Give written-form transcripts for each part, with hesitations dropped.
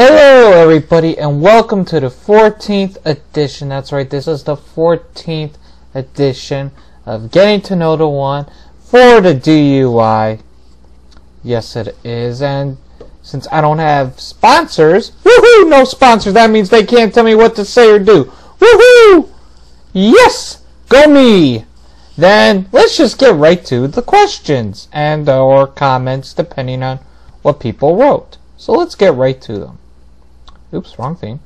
Hello everybody and welcome to the 14th edition. That's right, this is the 14th edition of Getting to Know the One for the DUI. Yes it is, and since I don't have sponsors, woohoo, no sponsors, that means they can't tell me what to say or do. Woohoo! Yes! Go me! Then let's just get right to the questions and or comments depending on what people wrote. So let's get right to them. Oops, wrong thing.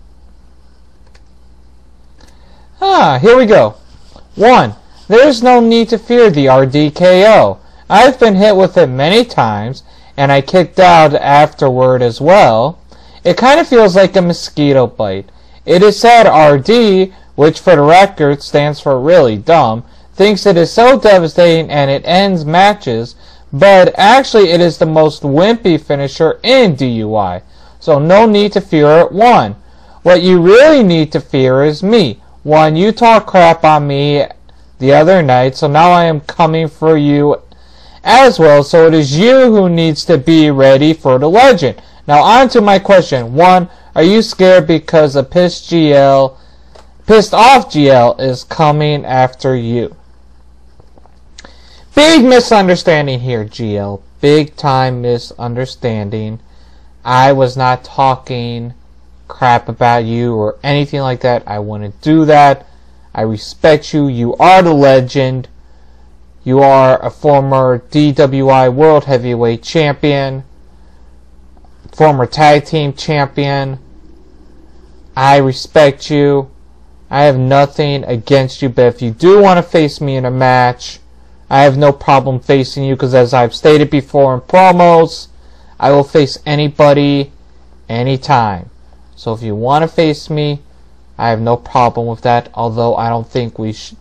Here we go. 1. There's no need to fear the RDKO. I've been hit with it many times, and I kicked out afterward as well. It kind of feels like a mosquito bite. It is said RD, which for the record stands for really dumb, thinks it is so devastating and it ends matches, but actually it is the most wimpy finisher in DUI. So no need to fear it. 1. What you really need to fear is me. 1. You talk crap on me the other night, so now I am coming for you as well. So it is you who needs to be ready for the legend. Now on to my question. 1. Are you scared because a pissed off GL is coming after you? Big misunderstanding here, GL. Big time misunderstanding. I was not talking crap about you or anything like that. I wouldn't do that. I respect you. You are the legend. You are a former DWI World Heavyweight Champion. Former Tag Team Champion. I respect you. I have nothing against you, but if you do want to face me in a match, I have no problem facing you because, as I've stated before in promos, I will face anybody, anytime. So if you want to face me, I have no problem with that. Although I don't think we should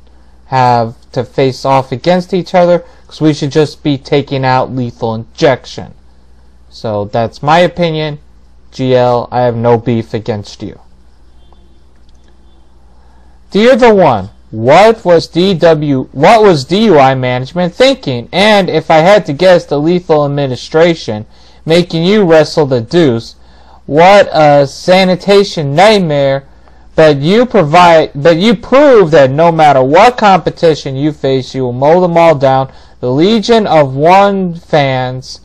have to face off against each other, because we should just be taking out Lethal Injection. So that's my opinion. GL, I have no beef against you. Dear the One, what was DUI management thinking? And if I had to guess, the Lethal Administration making you wrestle the Deuce. What a sanitation nightmare. But you prove that no matter what competition you face, you will mow them all down. The Legion of One fans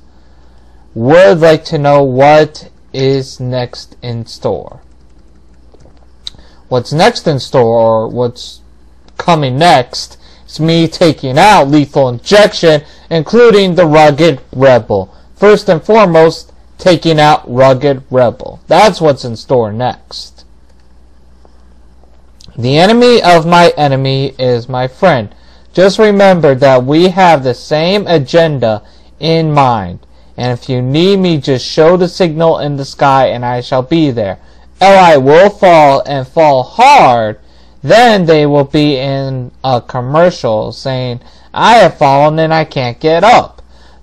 would like to know what is next in store. What's next in store, or what's coming next, is me taking out Lethal Injection, including the Rugged Rebel. First and foremost, taking out Rugged Rebel. That's what's in store next. The enemy of my enemy is my friend. Just remember that we have the same agenda in mind. And if you need me, just show the signal in the sky and I shall be there. LI will fall and fall hard. Then they will be in a commercial saying, I have fallen and I can't get up.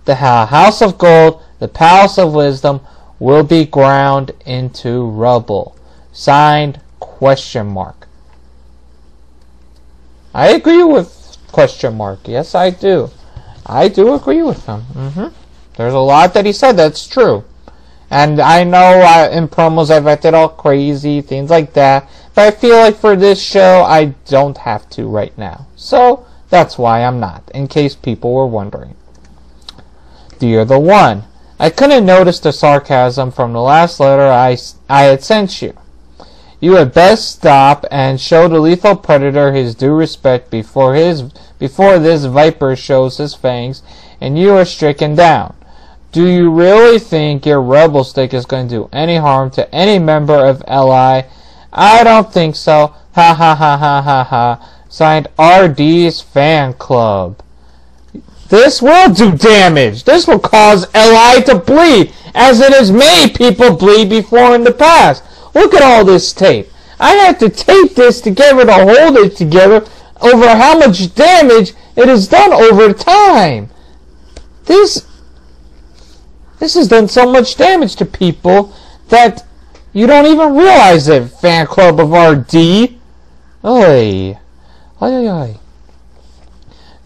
The House of Gold, the Palace of Wisdom, will be ground into rubble. Signed, ? I agree with ? Yes, I do. I do agree with him. There's a lot that he said that's true. And I know in promos I've acted all crazy, things like that. But I feel like for this show, I don't have to right now. So, that's why I'm not, in case people were wondering. Dear the One, I couldn't notice the sarcasm from the last letter I had sent you. You had best stop and show the Lethal Predator his due respect before this Viper shows his fangs and you are stricken down. Do you really think your Rebel Stick is going to do any harm to any member of LI? I don't think so. Ha ha ha ha ha ha. Signed, RD's Fan Club. This will do damage. This will cause LI to bleed, as it has made people bleed before in the past. Look at all this tape. I had to tape this together to hold it together over how much damage it has done over time. This has done so much damage to people that you don't even realize it. Fan Club of RD. Oy. Oy, oy.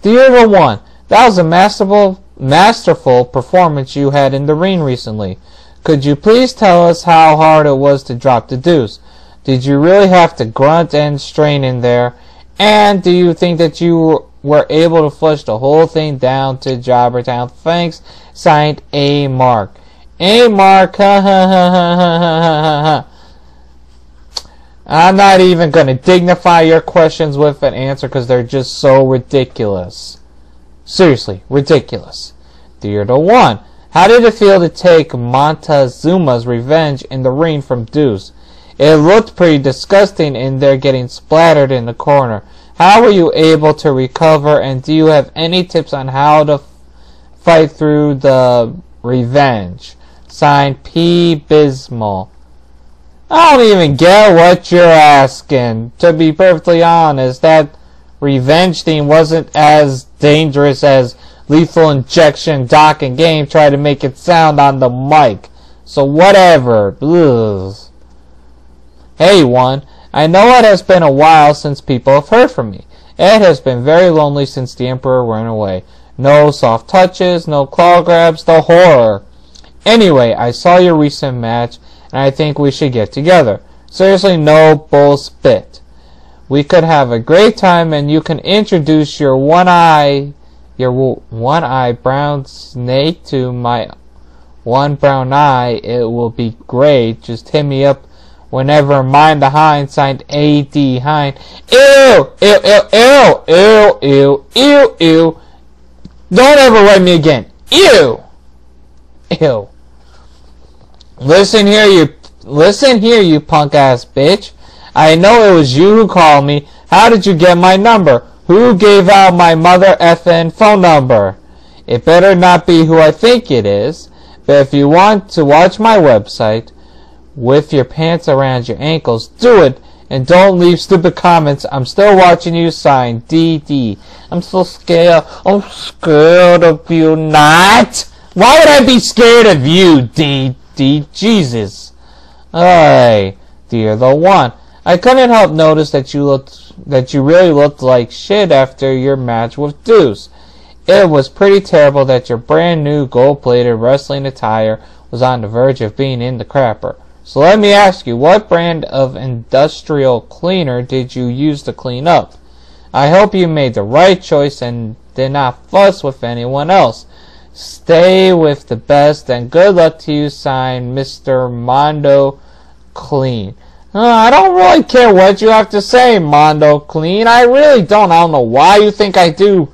Dear the One, that was a masterful performance you had in the ring recently. Could you please tell us how hard it was to drop the deuce? Did you really have to grunt and strain in there? And do you think that you were able to flush the whole thing down to Jobbertown? Thanks. Signed, A. Mark. A. Mark, ha ha ha ha ha ha ha. I'm not even going to dignify your questions with an answer because they're just so ridiculous. Seriously, ridiculous. Dear the one, how did it feel to take Montezuma's revenge in the ring from Deuce? It looked pretty disgusting in there getting splattered in the corner. How were you able to recover, and do you have any tips on how to fight through the revenge? Signed, P. Bismal. I don't even get what you're asking. To be perfectly honest, that revenge thing wasn't as dangerous as Lethal Injection Doc and Game tried to make it sound on the mic. So whatever. Ugh. Hey, one. I know it has been a while since people have heard from me. It has been very lonely since the Emperor went away. No soft touches, no claw grabs, the horror. Anyway, I saw your recent match, and I think we should get together. Seriously, no bull spit. We could have a great time, and you can introduce your one-eye brown snake to my one brown eye. It will be great. Just hit me up whenever. Mind the Hind, signed A.D. Hind. Ew! Ew, ew, ew, ew, ew, ew, ew. Don't ever write me again. Ew! Ew. Listen here, you punk-ass bitch. I know it was you who called me. How did you get my number? Who gave out my mother effing phone number? It better not be who I think it is. But if you want to watch my website with your pants around your ankles, do it. And don't leave stupid comments. I'm still watching you. Signed, DD. I'm so scared. I'm scared of you. Not. Why would I be scared of you, DD? Jesus. Alright, dear the one. I couldn't help notice that you really looked like shit after your match with Deuce. It was pretty terrible that your brand new gold-plated wrestling attire was on the verge of being in the crapper. So let me ask you, what brand of industrial cleaner did you use to clean up? I hope you made the right choice and did not fuss with anyone else. Stay with the best, and good luck to you. Signed, Mr. Mondo Clean. I don't really care what you have to say, Mondo Clean. I really don't. I don't know why you think I do.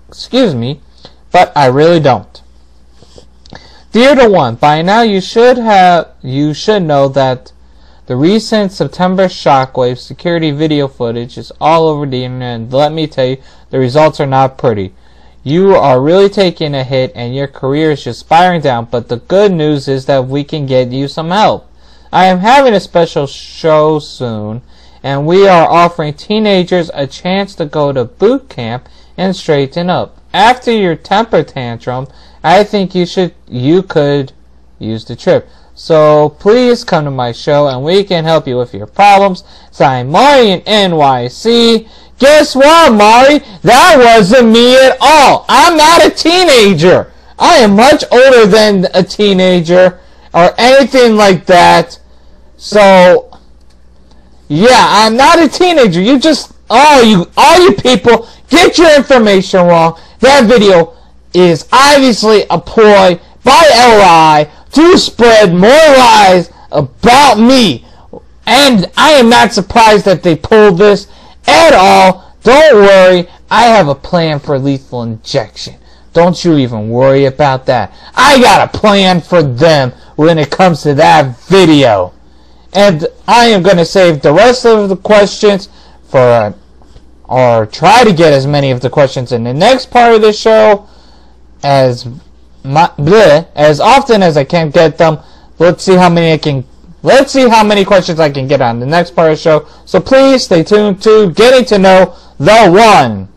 Excuse me, but I really don't. Dear the one, by now you should know that the recent September Shockwave security video footage is all over the internet, and let me tell you, the results are not pretty. You are really taking a hit, and your career is just spiraling down, but the good news is that we can get you some help. I am having a special show soon, and we are offering teenagers a chance to go to boot camp and straighten up. After your temper tantrum, I think you could use the trip. So please come to my show, and we can help you with your problems. Signed, Mari in NYC. Guess what, Mari? That wasn't me at all. I'm not a teenager. I am much older than a teenager or anything like that. So, yeah, I'm not a teenager. You just, all you people, get your information wrong. That video is obviously a ploy by LI to spread more lies about me. And I am not surprised that they pulled this at all. Don't worry, I have a plan for Lethal Injection. Don't you even worry about that. I got a plan for them when it comes to that video. And I am going to save the rest of the questions for, or try to get as many of the questions in the next part of the show as often as I can get them. Let's see how many questions I can get on the next part of the show. So please stay tuned to Getting to Know the One.